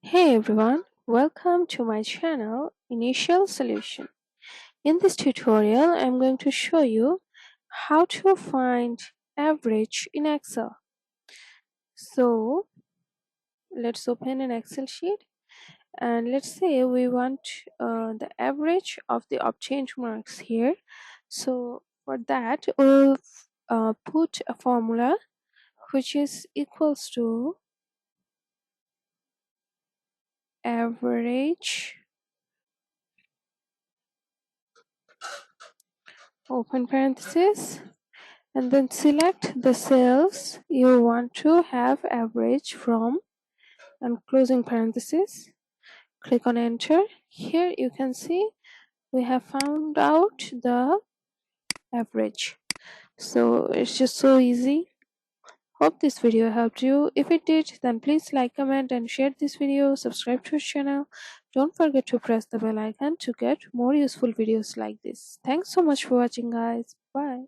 Hey everyone, welcome to my channel Initial Solution. In this tutorial, I'm going to show you how to find average in Excel. So let's open an Excel sheet and let's say we want the average of the obtained marks here. So for that, we'll put a formula which is equals to average open parenthesis and then select the cells you want to have average from and closing parenthesis. Click on enter. Here you can see we have found out the average. So it's just so easy. Hope this video helped you. If it did, then please like, comment and share this video. Subscribe to our channel. Don't forget to press the bell icon to get more useful videos like this. Thanks so much for watching, guys. Bye.